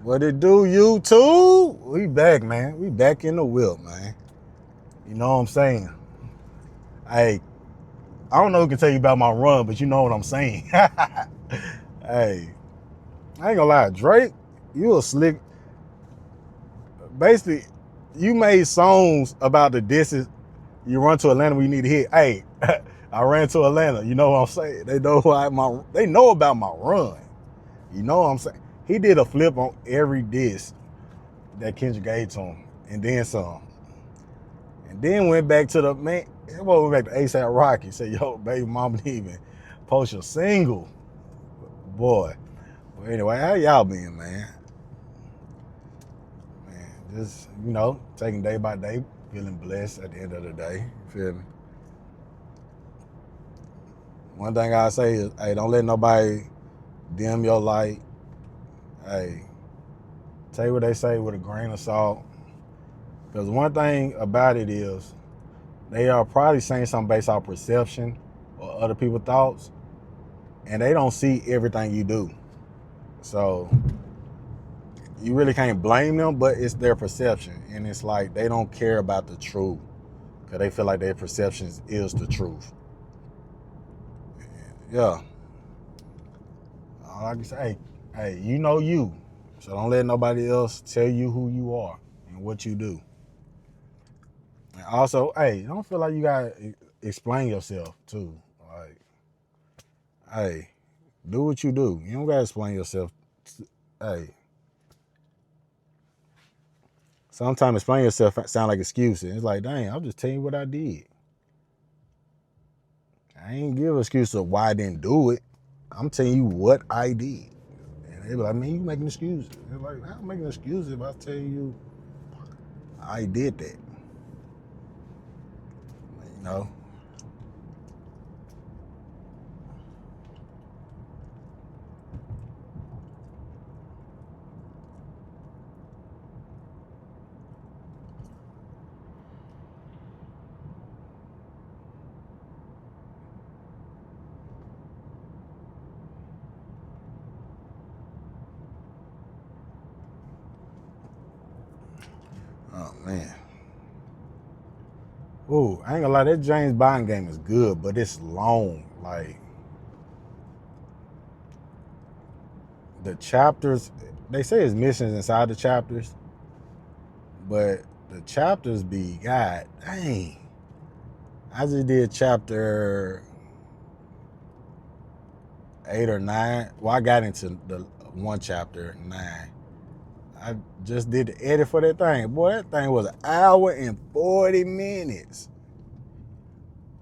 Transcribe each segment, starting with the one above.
What it do, YouTube? We back, man. We back in the whip, man. You know what I'm saying? Hey, I don't know who can tell you about my run, but you know what I'm saying. Hey, I ain't gonna lie, Drake, you a slick. Basically, you made songs about the distance you run to Atlanta when you need to hit. Hey, I ran to Atlanta. You know what I'm saying? They know they know about my run. You know what I'm saying? He did a flip on every disc that Kendrick gave to him, and then some. And then went back to the man. Went back to ASAP Rocky. Said, "Yo, baby mama didn't even post your single, boy." Well, anyway, how y'all been, man? Man, just taking day by day, feeling blessed at the end of the day. You feel me? One thing I say is, hey, don't let nobody dim your light. Hey, take what they say with a grain of salt. Because one thing about it is, they are probably saying something based off perception or other people's thoughts, and they don't see everything you do. So you really can't blame them, but it's their perception. And it's like they don't care about the truth because they feel like their perception is the truth. Yeah. All I can say, hey, you know you. So don't let nobody else tell you who you are and what you do. And also, hey, don't feel like you gotta explain yourself too. Like, hey, do what you do. You don't gotta explain yourself. Hey, sometimes explaining yourself sound like excuses. It's like, dang, I'm just telling you what I did. I ain't give an excuse of why I didn't do it. I'm telling you what I did. And they be like, man, you making excuses. It's like, I'm making excuses if I tell you I did that. You know? Oh, man. Ooh, I ain't gonna lie, that James Bond game is good, but it's long. Like, the chapters, they say it's missions inside the chapters, but the chapters be, god dang. I just did chapter 8 or 9. Well, I got into the one chapter 9. I just did the edit for that thing. Boy, that thing was 1 hour and 40 minutes.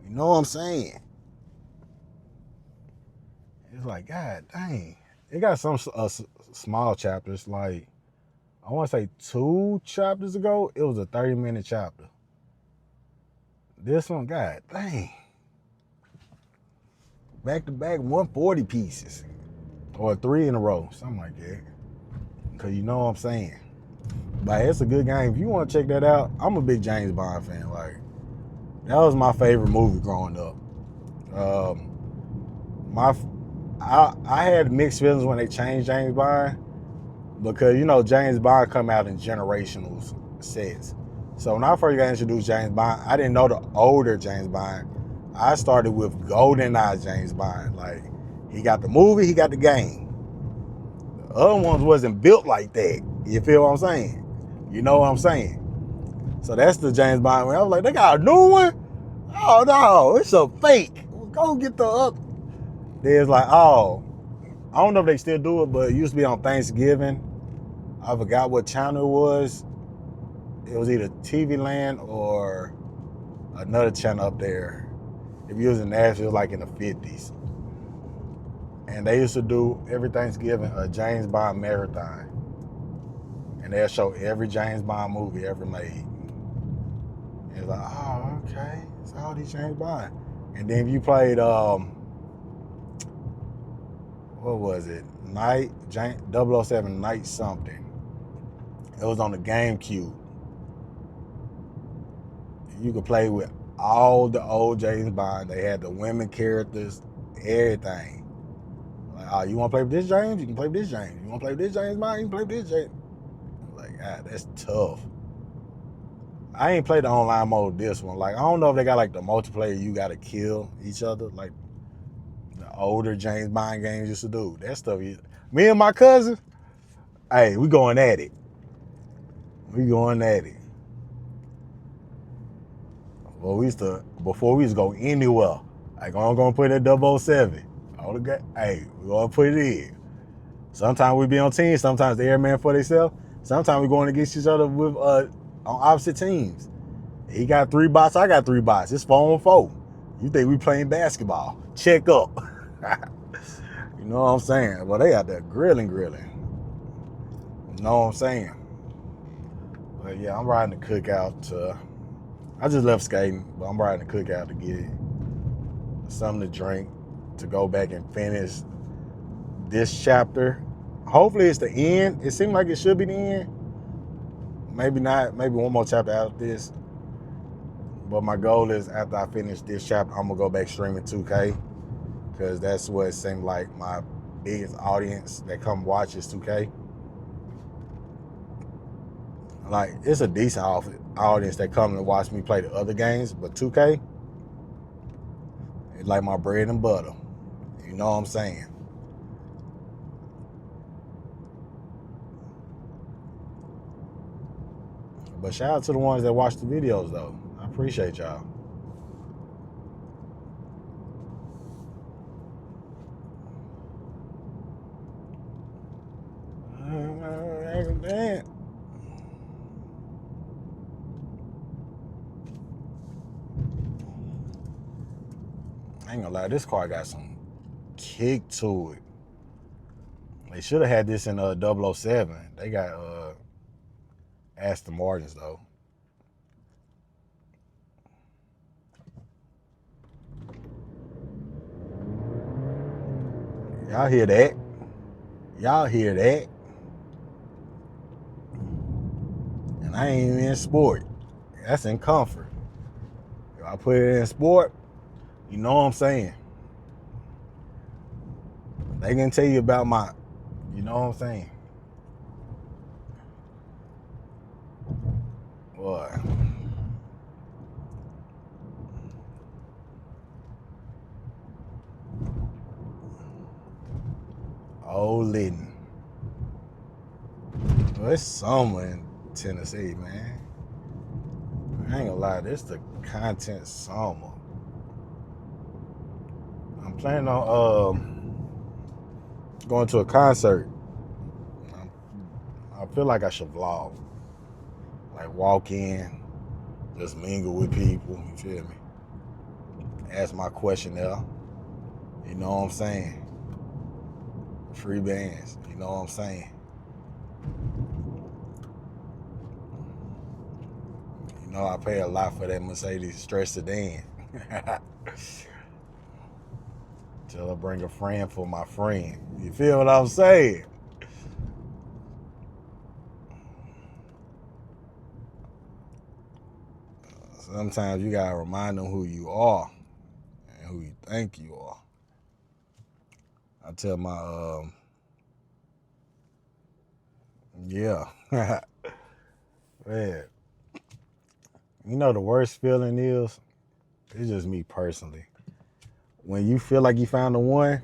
You know what I'm saying? It's like, god dang. It got some small chapters. Like, I want to say 2 chapters ago, it was a 30-minute chapter. This one, god dang. Back to back 140 pieces. Or 3 in a row. Something like that. Because you know what I'm saying. But it's a good game. If you want to check that out, I'm a big James Bond fan. Like, that was my favorite movie growing up. I had mixed feelings when they changed James Bond because James Bond come out in generational sets. So when I first got introduced to James Bond, I didn't know the older James Bond. I started with GoldenEye James Bond. Like, he got the movie, he got the game. The other ones wasn't built like that. You feel what I'm saying? You know what I'm saying? So that's the James Bond. When I was like, they got a new one? Oh no, it's a fake. Go get the up. There's like, oh, I don't know if they still do it, but it used to be on Thanksgiving. I forgot what channel it was. It was either TV Land or another channel up there. If you was in Nashville, like in the 50s. And they used to do every Thanksgiving a James Bond marathon. And they'll show every James Bond movie ever made. And it's like, oh, okay. It's all these James Bond. And then if you played, what was it? 007 Night something. It was on the GameCube. You could play with all the old James Bond. They had the women characters, everything. Like, oh, you want to play with this James? You can play with this James. You want to play with this James, man? You can play with this James. Like, God, that's tough. I ain't played the online mode this one. Like, I don't know if they got like the multiplayer you got to kill each other. Like, the older James Bond games used to do. That stuff. Me and my cousin, hey, we going at it. We going at it. Well, before we used to go anywhere. Like, I'm going to put it at 007. Hey, we're going to put it in. Sometimes we be on teams. Sometimes the airman for themselves. Sometimes we going against each other with on opposite teams. He got 3 bots. I got 3 bots. It's 4-on-4. You think we playing basketball? Check up. You know what I'm saying? Well, they out there grilling. You know what I'm saying? But yeah, I'm riding the cookout. I just left skating, but I'm riding the cookout to get something to drink, to go back and finish this chapter. Hopefully it's the end. It seems like it should be the end. Maybe not. Maybe one more chapter out of this. But my goal is, after I finish this chapter, I'm going to go back streaming 2K. Because that's what it seemed like my biggest audience that come watch is 2K. Like, it's a decent audience that come and watch me play the other games. But 2K, it's like my bread and butter. You know what I'm saying? But shout out to the ones that watch the videos, though. I appreciate y'all. I ain't gonna lie, this car got some kick to it. They should have had this in 007. They got Aston Martins, though. Y'all hear that? Y'all hear that? And I ain't even in sport. That's in comfort. If I put it in sport, you know what I'm saying? They can tell you about my, you know what I'm saying? Boy. Oh, Lydon. Well, it's summer in Tennessee, man. I ain't gonna lie, this the content summer. I'm planning on going to a concert. I feel like I should vlog. Like, walk in, just mingle with people, you feel me? Ask my question there. You know what I'm saying? Free bands, you know what I'm saying? You know I pay a lot for that Mercedes stretch sedan. Till I bring a friend for my friend. You feel what I'm saying? Sometimes you gotta remind them who you are and who you think you are. I tell my yeah. Man. You know the worst feeling is, it's just me personally. When you feel like you found the one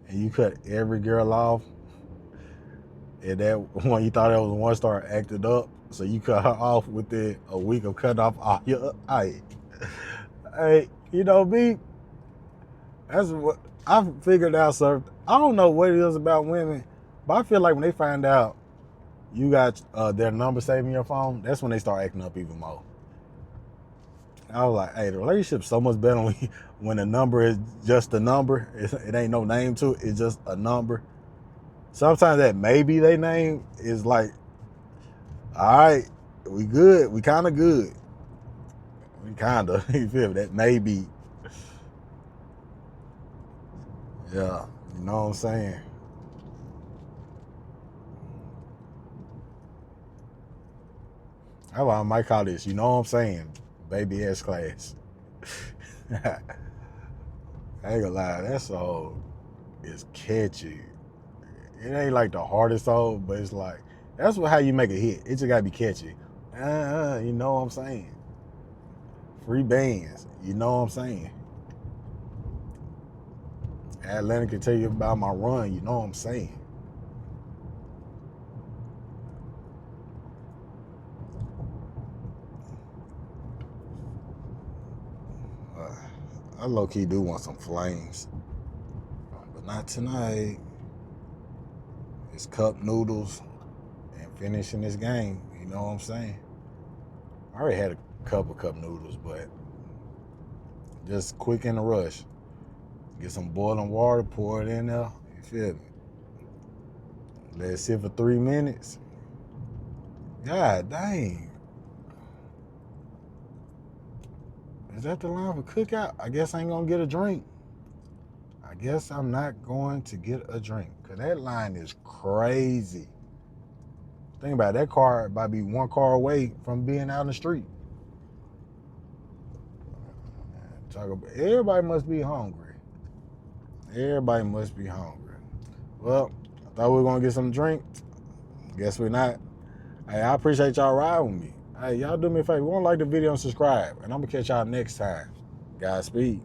and you cut every girl off, and that one you thought that was one star acted up, so you cut her off within a week of cutting off all your hey, you know me, that's what I've figured out. So I don't know what it is about women, but I feel like when they find out you got their number saved in your phone, that's when they start acting up even more. I was like, hey, the relationship's so much better when the number is just a number. It ain't no name to it. It's just a number. Sometimes that maybe they name is like, all right, we good. We kind of good. We kind of, you feel me? That maybe. Yeah, you know what I'm saying? I might call this, you know what I'm saying? Baby S class. I ain't gonna lie, that's so. is catchy. It ain't like the hardest song, but it's like, that's how you make a hit. It just gotta be catchy. You know what I'm saying? Free bands, you know what I'm saying? Atlanta can tell you about my run, you know what I'm saying? I low-key do want some flames, but not tonight. It's cup noodles and finishing this game, you know what I'm saying? I already had a couple cup noodles, but just quick in a rush. Get some boiling water, pour it in there, you feel me? Let it sit for 3 minutes. God dang. Is that the line for cookout? I guess I ain't gonna get a drink. I guess I'm not going to get a drink, because that line is crazy. Think about it, that car about to be one car away from being out in the street. Everybody must be hungry. Everybody must be hungry. Well, I thought we were gonna get some drink. Guess we're not. Hey, I appreciate y'all riding with me. Hey, y'all do me a favor. You want to like the video and subscribe. And I'm going to catch y'all next time. Godspeed.